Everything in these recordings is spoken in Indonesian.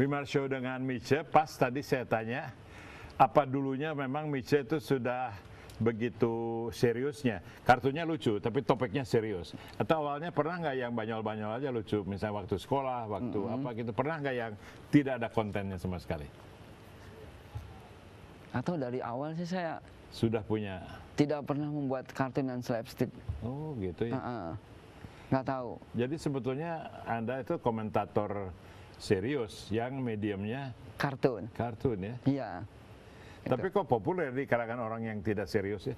Wimar Show dengan Miche, pas tadi saya tanya, apa dulunya memang Miche itu sudah begitu seriusnya? Kartunya lucu, tapi topiknya serius. Atau awalnya pernah nggak yang banyol-banyol aja lucu, misalnya waktu sekolah, waktu apa gitu, pernah nggak yang tidak ada kontennya sama sekali? Atau dari awal sih saya Sudah punya? tidak pernah membuat kartun dan slapstick. Oh gitu ya. Nggak tahu. Jadi sebetulnya Anda itu komentator serius yang mediumnya Kartun. kartun ya. Iya. Tapi kok populer di kalangan orang yang tidak serius ya?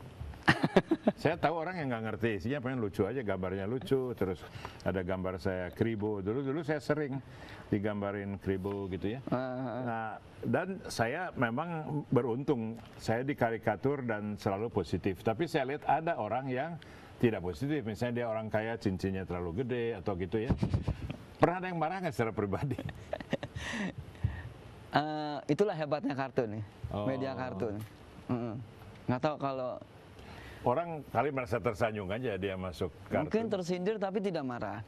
Saya tahu orang yang nggak ngerti isinya, pengen lucu aja, gambarnya lucu, terus ada gambar saya kribo. Dulu saya sering digambarin kribo gitu ya. Nah, dan saya memang beruntung, saya di karikatur dan selalu positif. Tapi saya lihat ada orang yang tidak positif, misalnya dia orang kaya cincinnya terlalu gede atau gitu ya. Pernah ada yang marah nggak secara pribadi? Itulah hebatnya kartun nih, media kartun. Nggak tahu kalau Orang kali merasa tersanjung aja dia masuk kartun. mungkin tersindir tapi tidak marah.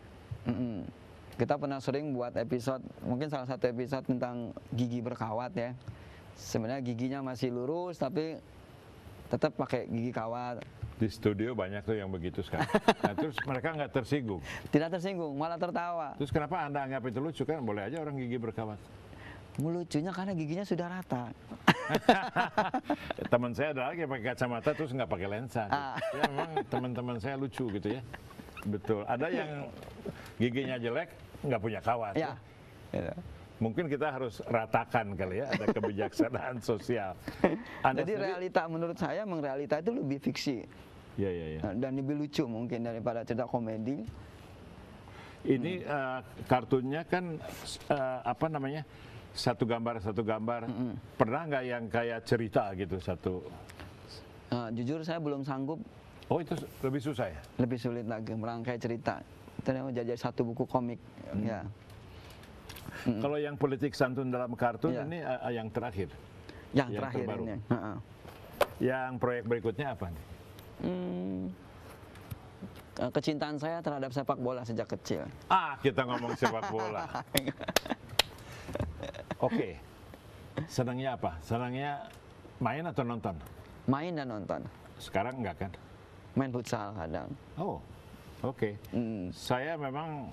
Kita pernah sering buat episode, mungkin salah satu episode tentang gigi berkawat ya. Sebenarnya giginya masih lurus tapi tetap pakai gigi kawat. Di studio banyak tuh yang begitu sekarang. Nah, terus mereka nggak tersinggung. Tidak tersinggung, malah tertawa. Terus kenapa Anda anggap itu lucu? Kan boleh aja orang gigi berkawat. Lucunya karena giginya sudah rata. Teman saya ada lagi yang pakai kacamata terus nggak pakai lensa. Ya memang teman-teman saya lucu gitu ya. Betul. Ada yang giginya jelek nggak punya kawat. Ya. Mungkin kita harus ratakan kali ya, ada kebijaksanaan sosial. Jadi realita menurut saya, memang realita itu lebih fiksi. Iya. Dan lebih lucu mungkin daripada cerita komedi. Ini kartunnya kan apa namanya, satu gambar. Pernah nggak yang kayak cerita gitu satu? Jujur saya belum sanggup. Oh itu lebih susah ya? Lebih sulit lagi merangkai cerita. Itu jadi satu buku komik. Ya. Kalau yang politik santun dalam kartun ini yang terakhir? Yang terakhir terbaru. ini. Yang proyek berikutnya apa nih? Kecintaan saya terhadap sepak bola sejak kecil. Kita ngomong sepak bola. Oke. Senangnya apa? Senangnya main atau nonton? Main dan nonton. Sekarang enggak kan? Main futsal kadang. Oh, oke. Saya memang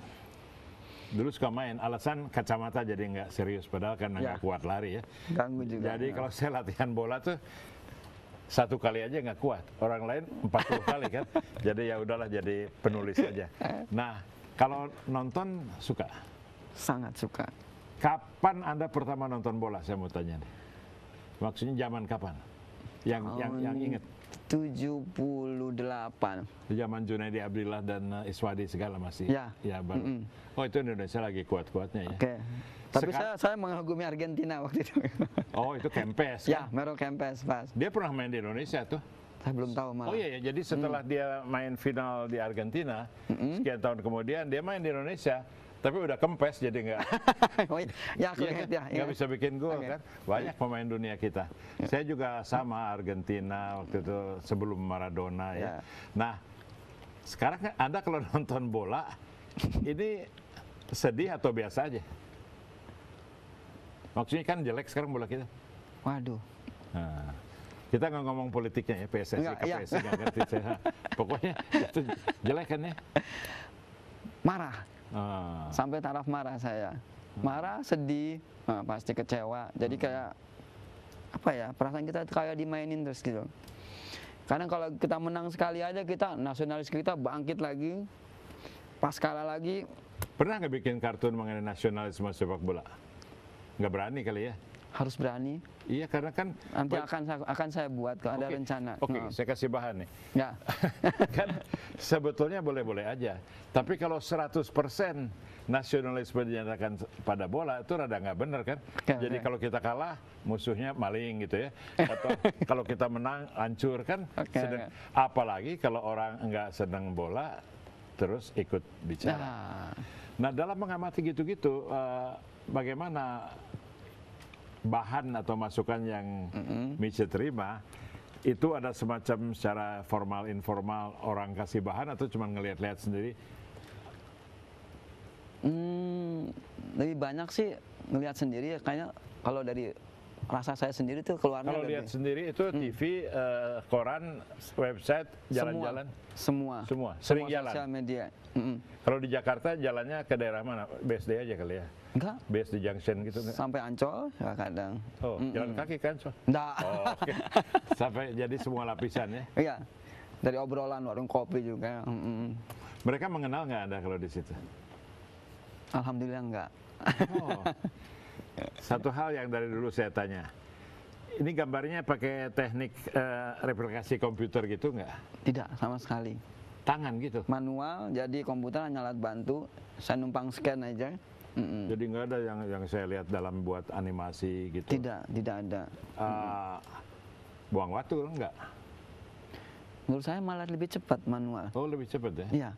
dulu suka main, alasan kacamata jadi nggak serius, padahal kan nggak kuat lari ya. Ganggu juga. Jadi kalau saya latihan bola tuh satu kali aja nggak kuat, orang lain 40 kali kan. Jadi ya udahlah jadi penulis aja. Nah, kalau nonton suka? Sangat suka. Kapan Anda pertama nonton bola? Saya mau tanya nih. Maksudnya zaman kapan? Yang inget? 78. Zaman Junaidi Abdillah dan Iswadi segala masih. Ya baru. Oh itu Indonesia lagi kuat-kuatnya ya. Oke. Tapi saya mengagumi Argentina waktu itu. Oh itu Kempes. Ya, Mero Kempes pas. Dia pernah main di Indonesia tuh. Saya belum tahu malah. Oh iya ya. Jadi setelah dia main final di Argentina, sekian tahun kemudian dia main di Indonesia. Tapi udah kempes jadi nggak. Nggak bisa bikin gol kan. Banyak pemain dunia kita. Saya juga sama Argentina waktu itu sebelum Maradona ya. Nah sekarang kan Anda kalau nonton bola ini sedih atau biasa aja? Maksudnya kan jelek sekarang bola kita. Waduh. Nah, kita nggak ngomong politiknya ya, PSSI, KPSI nggak ngerti saya. Pokoknya itu jelek kan ya? Marah. Sampai taraf marah saya. Marah, sedih, pasti kecewa. Jadi kayak apa ya, perasaan kita kayak dimainin terus gitu. Karena kalau kita menang sekali aja, kita nasionalis kita bangkit lagi. Pas kalah lagi. Pernah nggak bikin kartun mengenai nasionalisme sepak bola? Nggak berani kali ya? Harus berani. Iya karena kan nanti akan saya buat kalau ada rencana. Saya kasih bahan nih. Ya. Kan sebetulnya boleh-boleh aja. Tapi kalau 100% nasionalisme dinyatakan pada bola itu rada nggak bener kan? Jadi kalau kita kalah musuhnya maling gitu ya. Atau kalau kita menang hancur kan? Apalagi kalau orang nggak senang bola terus ikut bicara. Nah dalam mengamati gitu-gitu bagaimana bahan atau masukan yang Miche terima itu ada semacam secara formal informal orang kasih bahan atau cuma ngelihat-lihat sendiri? Lebih banyak sih ngelihat sendiri kayaknya kalau dari rasa saya sendiri tuh keluarnya Kalau lihat sendiri itu TV, koran, website, jalan-jalan? Semua. Sering jalan? Sosial media. Kalau di Jakarta jalannya ke daerah mana? BSD aja kali ya? Enggak. BSD Junction gitu enggak? Sampai Ancol ya kadang. Oh, jalan kaki kan? Enggak. Oh, oke. Sampai jadi semua lapisan ya? Iya. Dari obrolan warung kopi juga. Mereka mengenal nggak Anda kalau di situ? Alhamdulillah enggak. Oh. Satu hal yang dari dulu saya tanya, ini gambarnya pakai teknik replikasi komputer gitu nggak? Tidak, sama sekali. Tangan gitu? Manual, jadi komputer hanya alat bantu, saya numpang scan aja. Jadi nggak ada yang saya lihat dalam buat animasi gitu? Tidak ada. Buang waktu nggak? Menurut saya malah lebih cepat manual. Oh, lebih cepat ya? Iya.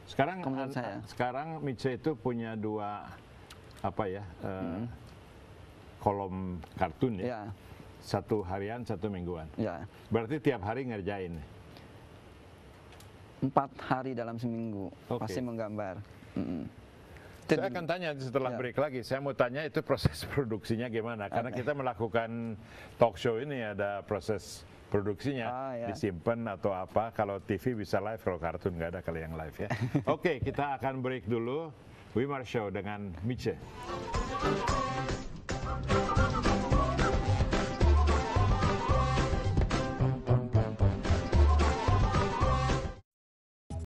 Sekarang Miche itu punya dua kolom kartun ya? Iya. Satu harian, satu mingguan. Iya. Berarti tiap hari ngerjain? 4 hari dalam seminggu pasti menggambar. Saya akan tanya setelah break lagi. Saya mau tanya itu proses produksinya gimana? Karena kita melakukan talk show ini ada proses produksinya, disimpan atau apa. Kalau TV bisa live, kalau kartun nggak ada kali yang live ya. Oke, kita akan break dulu. Wimar Show dengan Miche.